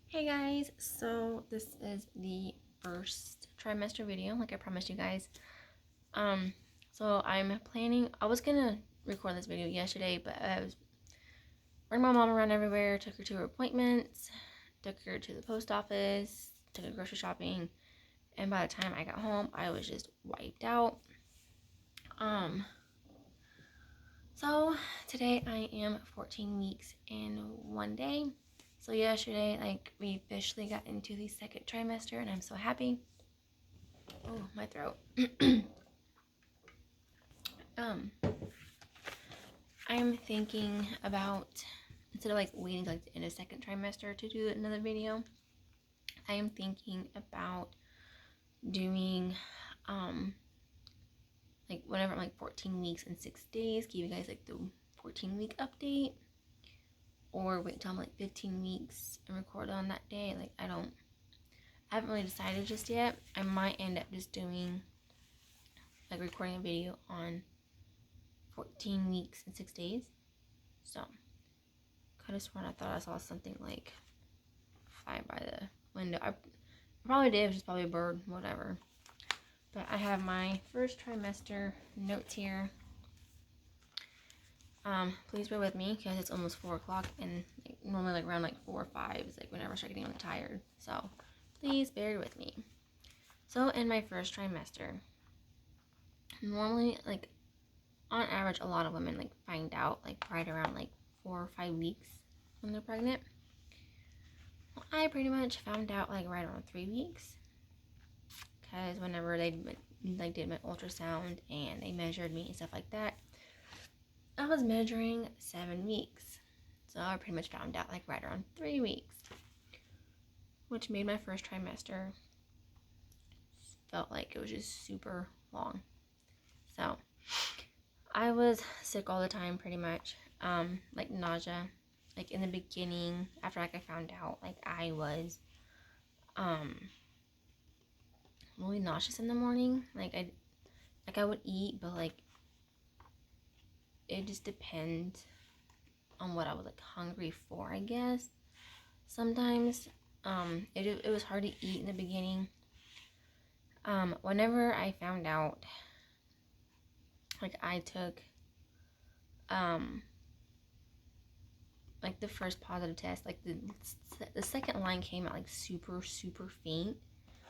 Hey guys, so this is the first trimester video, like I promised you guys. So I was gonna record this video yesterday, but I was running my mom around everywhere, took her to her appointments, took her to the post office, took her grocery shopping, and by the time I got home, I was just wiped out. So today I am 14 weeks and 1 day. So yesterday, we officially got into the second trimester, and I'm so happy. Oh, my throat. I'm thinking about, instead of waiting to the end of second trimester to do another video, I am thinking about doing whenever I'm 14 weeks and 6 days, give you guys the 14-week update, or wait until I'm 15 weeks and record on that day. I haven't really decided just yet. I might end up just doing recording a video on 14 weeks and 6 days. So could have sworn I thought I saw something fly by the window. I probably did. It was just probably a bird, whatever. But I have my first trimester notes here. Please bear with me because it's almost 4 o'clock, and normally around 4 or 5 is whenever I start getting really tired. So please bear with me. So in my first trimester, normally on average, a lot of women find out right around 4 or 5 weeks when they're pregnant. Well, I pretty much found out right around 3 weeks, because whenever they did my ultrasound and they measured me and stuff like that, I was measuring 7 weeks. So I pretty much found out right around 3 weeks, which made my first trimester felt like it was just super long. So I was sick all the time, pretty much. Nausea. In the beginning, after I found out, I was really nauseous in the morning. I would eat, but it just depends on what I was hungry for, I guess. Sometimes it was hard to eat in the beginning. Whenever I found out, I took the first positive test, the second line came out super faint,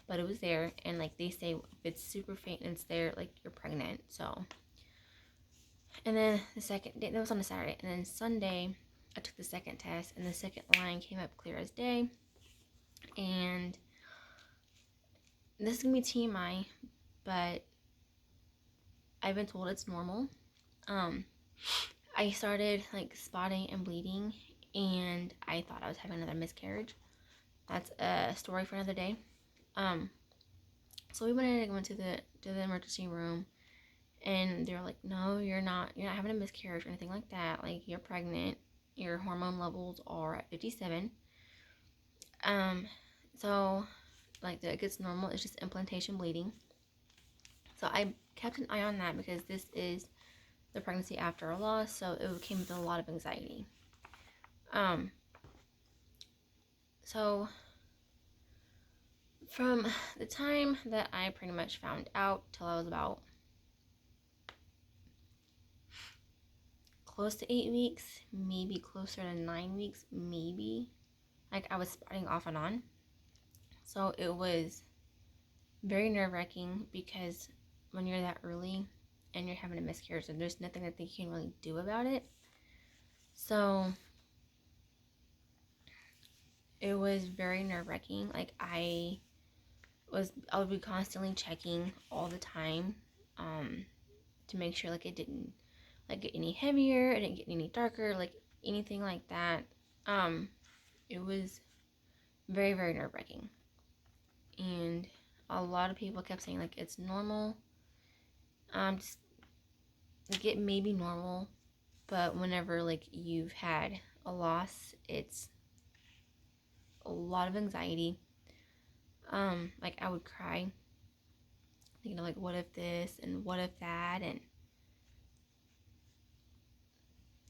but it was there, and they say if it's super faint and it's there, you're pregnant. So, and then the second day, that was on a Saturday, and then Sunday I took the second test, and the second line came up clear as day. And this is gonna be TMI, but I've been told it's normal. I started spotting and bleeding, and I thought I was having another miscarriage. That's a story for another day. So we went to the emergency room, and they were like, "No, you're not having a miscarriage or anything like that. You're pregnant. Your hormone levels are at 57. So it gets normal. It's just implantation bleeding." So I kept an eye on that because this is the pregnancy after a loss, so it came with a lot of anxiety. So from the time that I pretty much found out till I was about close to 8 weeks, maybe closer to 9 weeks, maybe. I was spotting off and on. So it was very nerve-wracking, because when you're that early and you're having a miscarriage, and there's nothing that they can really do about it. So it was very nerve-wracking. I would be constantly checking all the time, to make sure it didn't get any heavier, it didn't get any darker, anything like that. It was very, very nerve-wracking. And a lot of people kept saying it's normal. Just it may be normal, but whenever you've had a loss, it's a lot of anxiety. I would cry, thinking what if this and what if that, and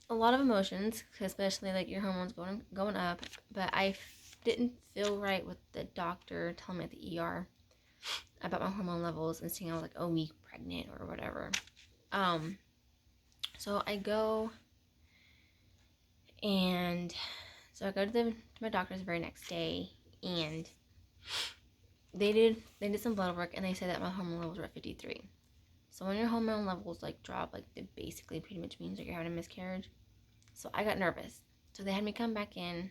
a lot of emotions, especially your hormones going up. But I didn't feel right with the doctor telling me at the ER about my hormone levels and saying I was like a week pregnant or whatever. So I go and so I go to my doctor's the very next day, and they did some blood work, and they said that my hormone levels were at 53. So when your hormone levels like drop, like it basically pretty much means that you're having a miscarriage. So I got nervous. So they had me come back in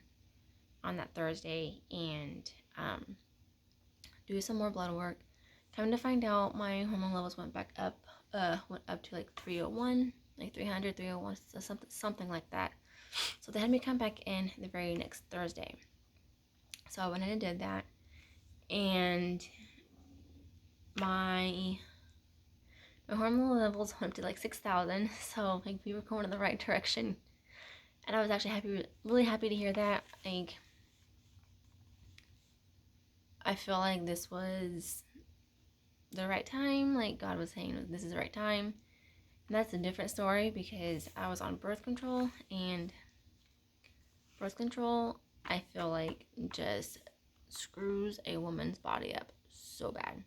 on that Thursday and do some more blood work. Come to find out, my hormone levels went back up, went up to like 301, like 300, 301, so something like that. So they had me come back in the very next Thursday. So I went in and did that, and my hormone levels went up to like 6,000. So like we were going in the right direction, and I was actually really happy to hear that. Like I feel like this was the right time. Like God was saying, this is the right time. And that's a different story because I was on birth control, and birth control, I feel like, just screws a woman's body up so bad.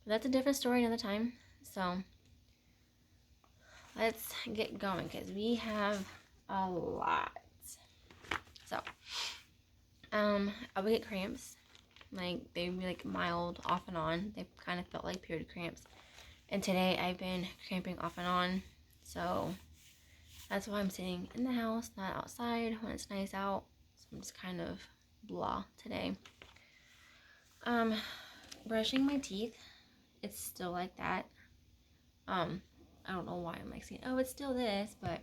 But that's a different story another time. So let's get going because we have a lot. So I would get cramps. Like they would be like mild off and on. They kind of felt like period cramps. And today I've been cramping off and on. So that's why I'm sitting in the house, not outside when it's nice out. So I'm just kind of blah today. Brushing my teeth, it's still like that. I don't know why I'm like saying, oh, it's still this, but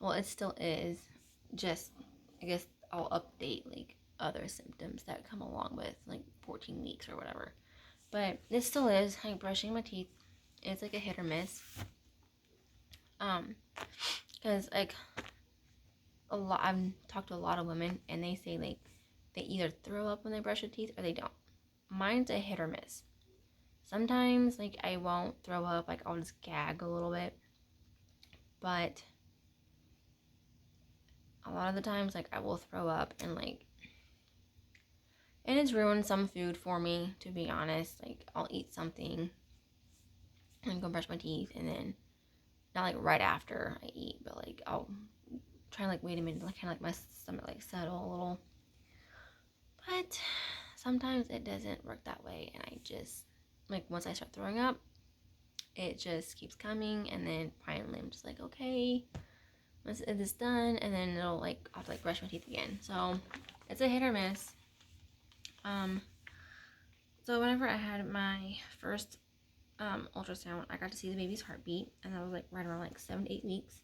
well, it still is. Just, I guess I'll update like other symptoms that come along with like 14 weeks or whatever. But it still is like brushing my teeth. It's like a hit or miss. Because like I've talked to a lot of women, and they say like they either throw up when they brush their teeth or they don't. Mine's a hit or miss. Sometimes like I won't throw up, like I'll just gag a little bit, but a lot of the times like I will throw up, and it's ruined some food for me, to be honest. Like I'll eat something and go brush my teeth, and then not like right after I eat, but like I'll try and like wait a minute, like kind of like my stomach like settle a little. But sometimes it doesn't work that way, and I just like once I start throwing up, it just keeps coming, and then finally I'm just like, okay, once it is done, and then it'll like I'll have to like brush my teeth again. So it's a hit or miss. So whenever I had my first ultrasound, I got to see the baby's heartbeat, and that was like right around like 7 to 8 weeks.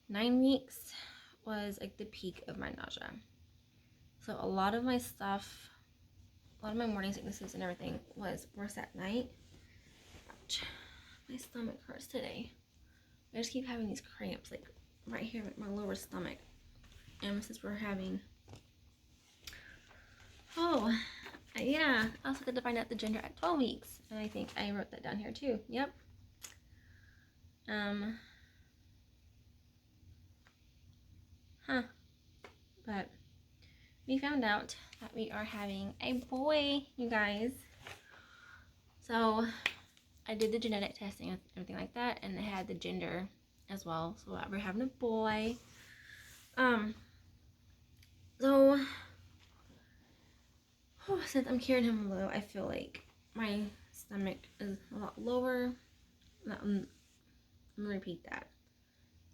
9 weeks was like the peak of my nausea. So a lot of my stuff, a lot of my morning sicknesses and everything was worse at night. Ouch. My stomach hurts today. I just keep having these cramps like right here at my lower stomach. And since we're having, yeah, I also got to find out the gender at 12 weeks. And I think I wrote that down here too. Yep. But we found out that we are having a boy, you guys. So I did the genetic testing and everything like that, and it had the gender as well. So we're having a boy. So since I'm carrying him low, I feel like my stomach is a lot lower. I'm gonna repeat that.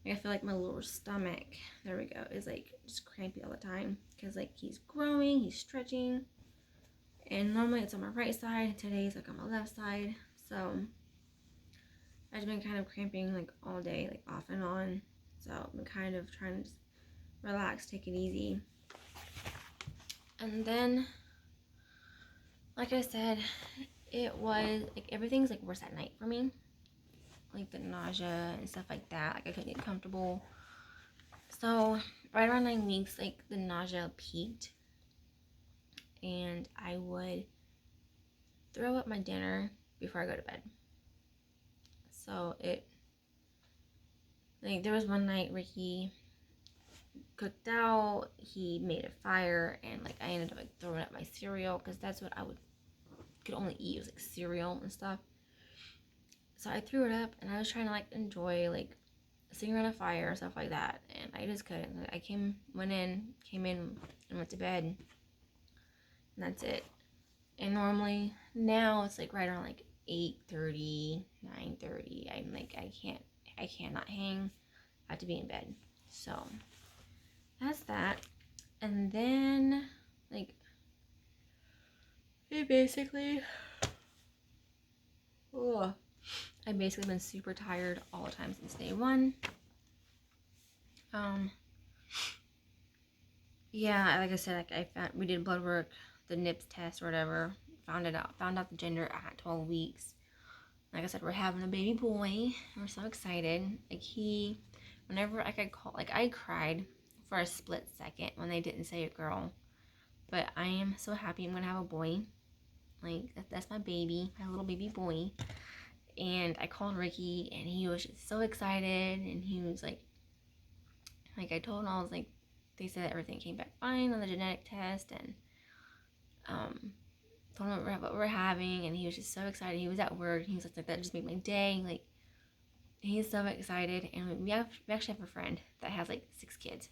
Like, I feel like my lower stomach, there we go, is like just crampy all the time because like he's growing, he's stretching, and normally it's on my right side. Today it's like on my left side. So I've been kind of cramping like all day, like off and on. So I've been kind of trying to just relax, take it easy. And then, like I said, it was like everything's like worse at night for me. Like the nausea and stuff like that. Like I couldn't get comfortable. So right around 9 weeks, like the nausea peaked, and I would throw up my dinner before I go to bed. So it, like there was one night Ricky cooked out. He made a fire, and like I ended up like throwing up my cereal because that's what I could only eat, was like cereal and stuff. So I threw it up, and I was trying to like enjoy like sitting around a fire and stuff like that, and I just couldn't. I came in, and went to bed, and that's it. And normally now it's like right around like 8:30, 9:30. I'm like I cannot hang. I have to be in bed. So that's that. And then like it basically, ugh, I've basically been super tired all the time since day one. Yeah, like I said, like we did blood work, the NIPS test or whatever, found out the gender at 12 weeks. Like I said, we're having a baby boy. We're so excited. Like whenever I could call, like I cried for a split second when they didn't say a girl, but I am so happy I'm gonna have a boy. Like that's my baby, my little baby boy. And I called Ricky, and he was just so excited, and he was like I told him, I was like, they said everything came back fine on the genetic test, and told him what we're having, and he was just so excited. He was at work, and he was like that just made my day. Like he's so excited, and we actually have a friend that has like 6 kids,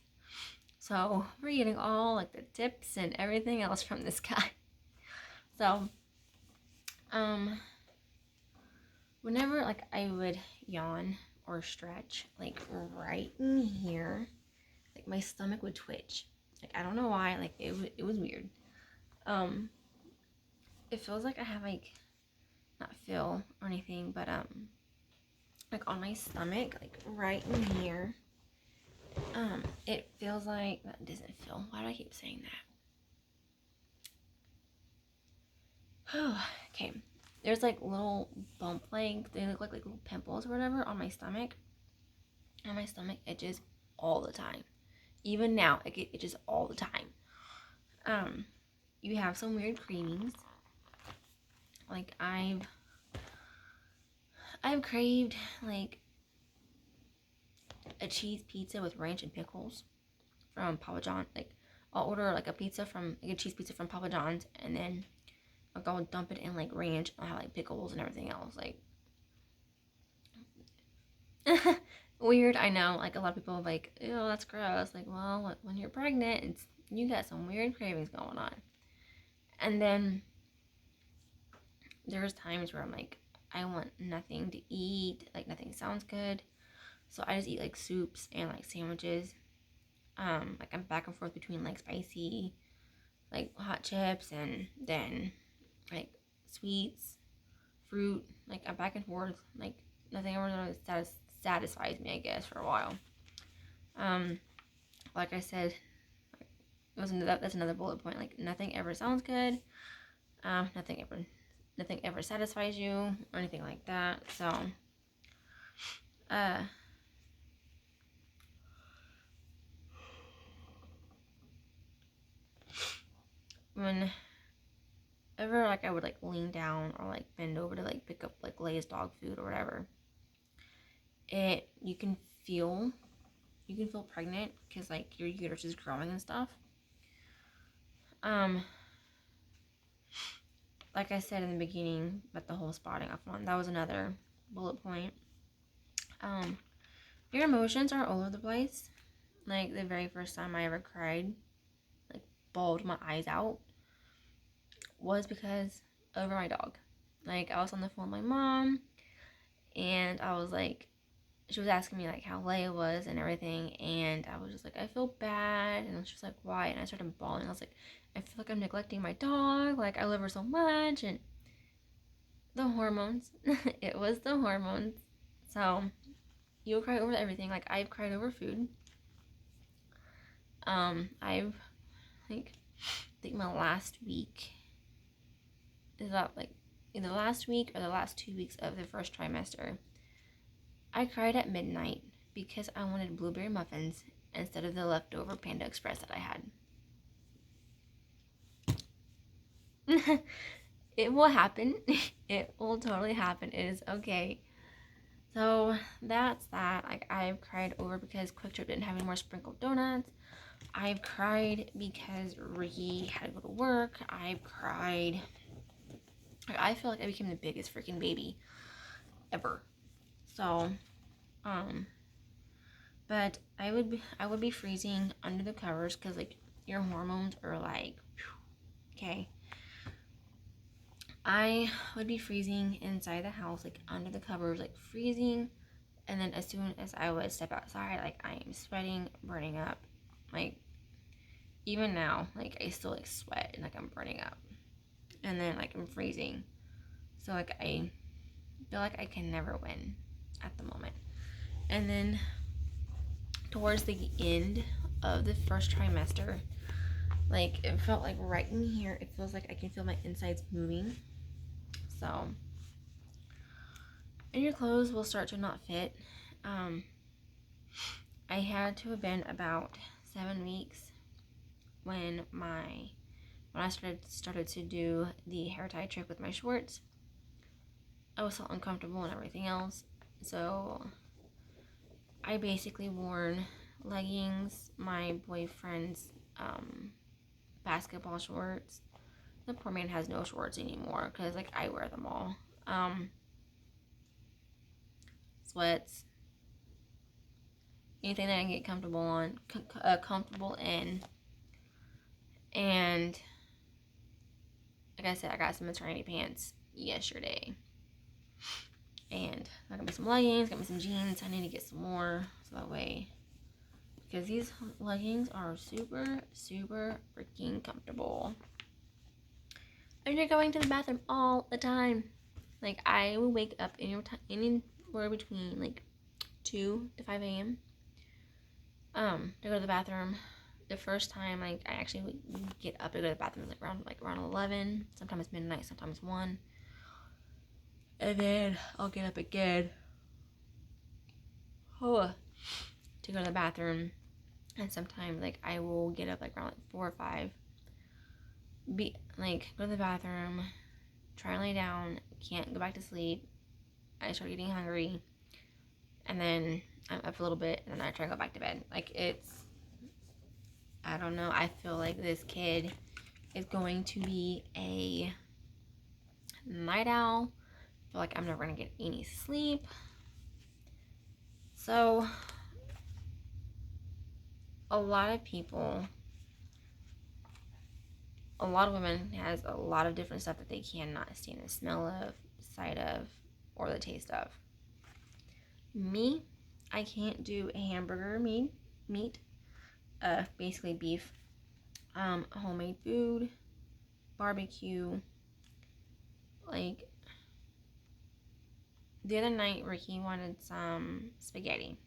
so we're getting all like the tips and everything else from this guy. So whenever like I would yawn or stretch, like right in here, like my stomach would twitch. Like I don't know why. Like it was weird. It feels like I have like, not feel or anything, but like on my stomach, like right in here, it feels like, that doesn't feel, why do I keep saying that? Okay, there's like little bump, like they look like little pimples or whatever on my stomach, and my stomach itches all the time. Even now it itches all the time. You have some weird cravings. Like I've craved like a cheese pizza with ranch and pickles from Papa John. Like I'll order like a pizza from, like a cheese pizza from Papa John's, and then like I'll dump it in like ranch. I'll have like pickles and everything else. Like weird, I know. Like a lot of people are like, ew, that's gross. Like, well, when you're pregnant, you got some weird cravings going on. And then there's times where I'm like, I want nothing to eat. Like nothing sounds good. So I just eat like soups and like sandwiches. Like I'm back and forth between like spicy, like hot chips, and then like sweets, fruit. Like I'm back and forth. Like nothing ever really satisfies me, I guess, for a while. Like I said, that's another bullet point. Like nothing ever sounds good. Nothing ever satisfies you or anything like that. So, whenever like I would like lean down or like bend over to like pick up like Lay's dog food or whatever, you can feel pregnant because like your uterus is growing and stuff. Like I said in the beginning, but the whole spotting off one, that was another bullet point. Your emotions are all over the place. Like the very first time I ever cried, like bawled my eyes out, was because over my dog. Like I was on the phone with my mom, and I was like, she was asking me like how Leia was and everything, and I was just like, I feel bad, and she was like, why? And I started bawling. I was like, I feel like I'm neglecting my dog. Like I love her so much, and the hormones. It was the hormones. So you'll cry over everything. Like I've cried over food. I've like, I think my last week is that like either last week or the last 2 weeks of the first trimester. I cried at midnight because I wanted blueberry muffins instead of the leftover Panda Express that I had. It will happen. It will totally happen. It is okay. So that's that. Like, I've cried over because Quick Trip didn't have any more sprinkled donuts. I've cried because Ricky had to go to work. I've cried. Like, I feel like I became the biggest freaking baby ever. So, um, but I would be freezing under the covers because like your hormones are like, okay. I would be freezing inside the house, like under the covers, like freezing. And then as soon as I would step outside, like I am sweating, burning up. Like even now, like I still like sweat and like I'm burning up. And then like I'm freezing. So like I feel like I can never win at the moment. And then towards the end of the first trimester, like it felt like right in here, it feels like I can feel my insides moving. So, and your clothes will start to not fit. Um, I had to have been about 7 weeks when I started to do the hair tie trick with my shorts. I was so uncomfortable and everything else. So I basically worn leggings, my boyfriend's basketball shorts. The poor man has no shorts anymore because like I wear them all. Sweats, anything that I can get comfortable in. And like I said, I got some maternity pants yesterday. And I got me some leggings, got me some jeans. I need to get some more so that way, because these leggings are super, super freaking comfortable. And you're going to the bathroom all the time. Like I will wake up anywhere between like 2 to 5 a.m. To go to the bathroom. The first time like I actually would get up to go to the bathroom was like around 11, sometimes midnight, sometimes 1. And then I'll get up again to go to the bathroom. And sometimes like I will get up like around like 4 or 5. Go to the bathroom, try and lay down, can't go back to sleep. I start getting hungry. And then I'm up a little bit and then I try to go back to bed. Like I don't know. I feel like this kid is going to be a night owl. I feel like I'm never going to get any sleep. So, a lot of women has a lot of different stuff that they cannot stand the smell of, sight of, or the taste of. Me, I can't do hamburger meat, basically beef, homemade food, barbecue. Like the other night, Ricky wanted some spaghetti,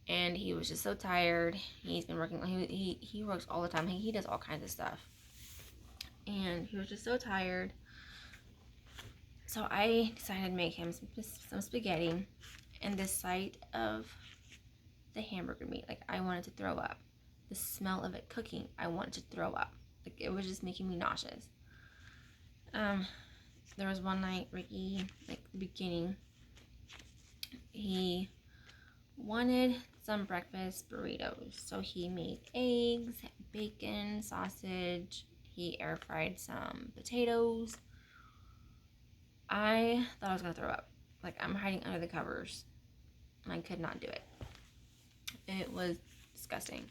and he was just so tired. He's been working. He works all the time. He does all kinds of stuff, and he was just so tired. So I decided to make him some spaghetti, and the sight of the hamburger meat, like I wanted to throw up. The smell of it cooking, I wanted to throw up. Like it was just making me nauseous. There was one night, Ricky, like the beginning, he wanted some breakfast burritos. So he made eggs, bacon, sausage. He air fried some potatoes. I thought I was gonna throw up. Like I'm hiding under the covers. And I could not do it. It was disgusting.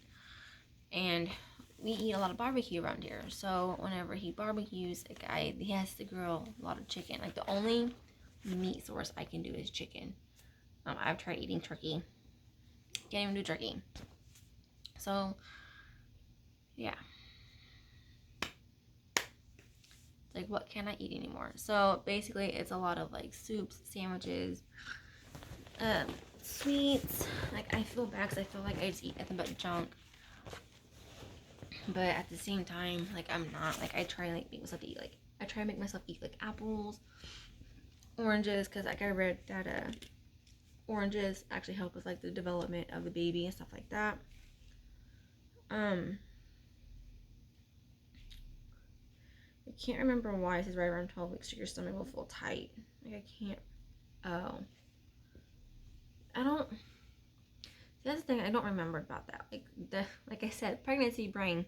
And we eat a lot of barbecue around here. So whenever he barbecues, he has to grill a lot of chicken. Like the only meat source I can do is chicken. I've tried eating turkey. Can't even do turkey. So yeah. Like what can I eat anymore? So basically it's a lot of like soups, sandwiches, sweets. Like I feel bad because I feel like I just eat nothing but junk. But at the same time, like I'm not. Like I try to like make myself eat. Like I try to make myself eat like apples, oranges, because like I read that oranges actually help with like the development of the baby and stuff like that. I can't remember why it says right around 12 weeks your stomach will feel tight. Like I can't. Oh. I don't. That's the thing I don't remember about that. Like I said, pregnancy brain.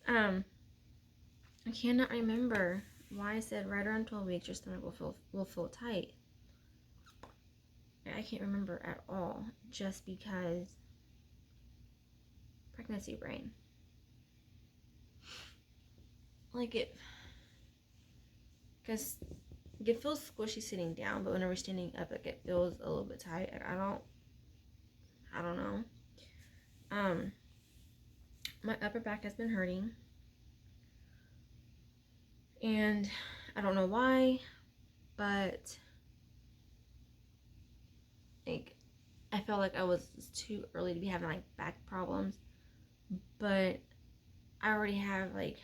I cannot remember why I said right around 12 weeks your stomach will feel tight. I can't remember at all, just because pregnancy brain. Like because it feels squishy sitting down, but whenever we're standing up, like it feels a little bit tight. I don't know. My upper back has been hurting, and I don't know why, but like I felt like I was too early to be having like back problems, but I already have like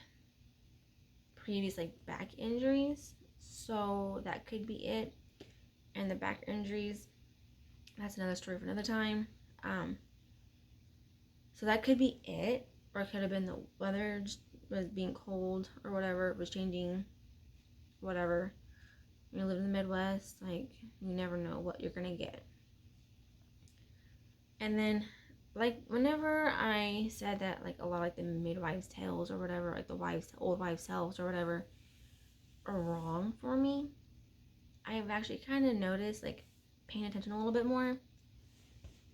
previous like back injuries, so that could be it. And the back injuries, that's another story for another time. So that could be it, or it could have been the weather just was being cold or whatever, was changing, whatever. When you live in the Midwest, like you never know what you're gonna get. And then, like whenever I said that, like a lot of like the midwives' tales or whatever, like the old wives' tales or whatever, are wrong for me. I've actually kind of noticed, like paying attention a little bit more.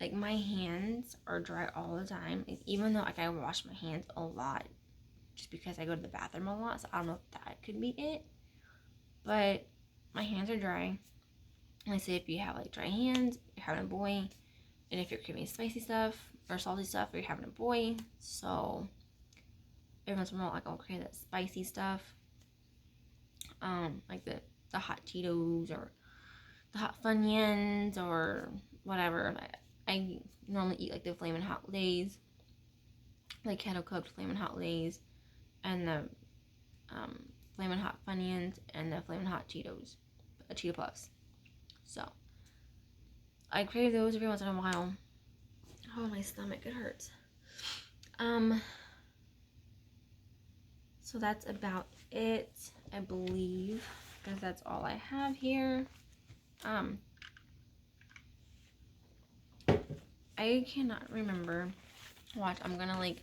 Like my hands are dry all the time, like, even though like I wash my hands a lot, just because I go to the bathroom a lot. So I don't know if that could be it, but my hands are dry. And I say if you have like dry hands, you're having a boy, and if you're craving spicy stuff or salty stuff, you're having a boy. So every once in a while, like I'll crave that spicy stuff, like the hot Cheetos or the hot Funyuns or whatever. I normally eat like the Flamin' Hot Lays, like kettle cooked Flamin' Hot Lays, and the Flamin' Hot Funyuns and the Flamin' Hot Cheetos, Cheeto Puffs. So I crave those every once in a while. Oh, my stomach, it hurts. So that's about it, I believe, because that's all I have here. I cannot remember. Watch, I'm gonna like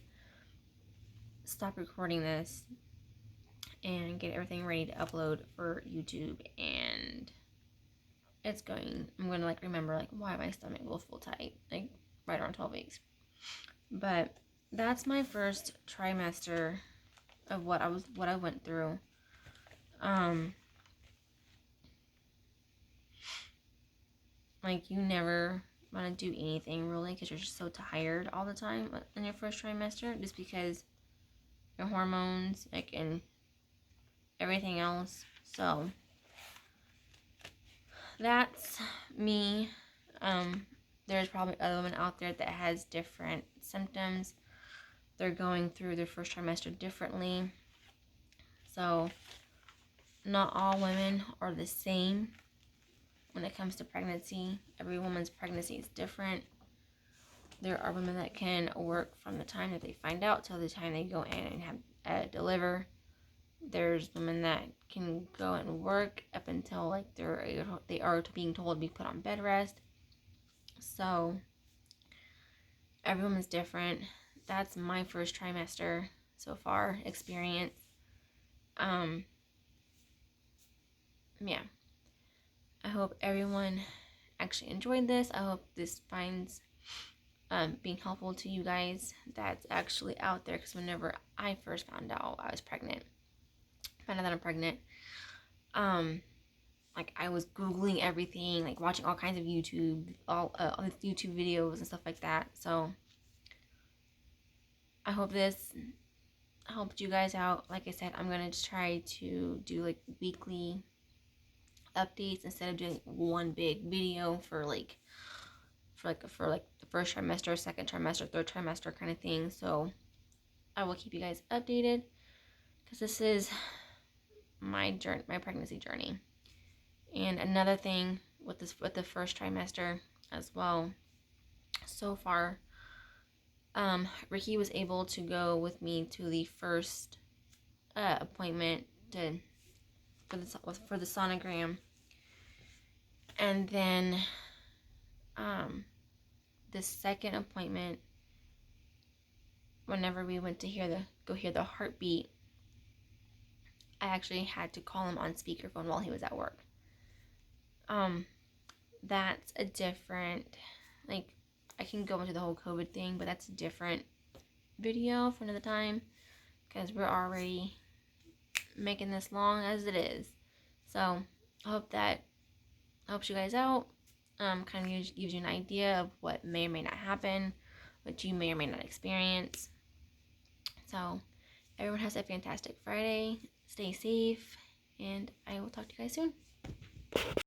stop recording this and get everything ready to upload for YouTube, and I'm gonna like remember like why my stomach will feel tight, like right around 12 weeks. But that's my first trimester of what I went through. Like you never want to do anything really because you're just so tired all the time in your first trimester, just because your hormones, like, and everything else. So that's me. There's probably other women out there that has different symptoms. They're going through their first trimester differently. So not all women are the same when it comes to pregnancy. Every woman's pregnancy is different. There are women that can work from the time that they find out till the time they go in and have deliver. There's women that can go and work up until like they are being told to be put on bed rest. So every woman's different. That's my first trimester so far experience. Yeah. I hope everyone actually enjoyed this. I hope this finds being helpful to you guys that's actually out there, because whenever I first found out I was pregnant, found out that I'm pregnant, like I was Googling everything, like watching all kinds of all these YouTube videos and stuff like that. So I hope this helped you guys out. Like I said, I'm gonna try to do like weekly updates instead of doing one big video for the first trimester, second trimester, third trimester kind of thing. So I will keep you guys updated, because this is my pregnancy journey. And another thing with the first trimester as well, so far, Ricky was able to go with me to the first appointment for the sonogram, and then the second appointment, whenever we went to go hear the heartbeat, I actually had to call him on speakerphone while he was at work. That's a different, like, I can go into the whole COVID thing, but that's a different video for another time, because we're already making this long as it is. So I hope that helps you guys out. Kind of gives you an idea of what may or may not happen, what you may or may not experience. So everyone has a fantastic Friday. Stay safe, and I will talk to you guys soon.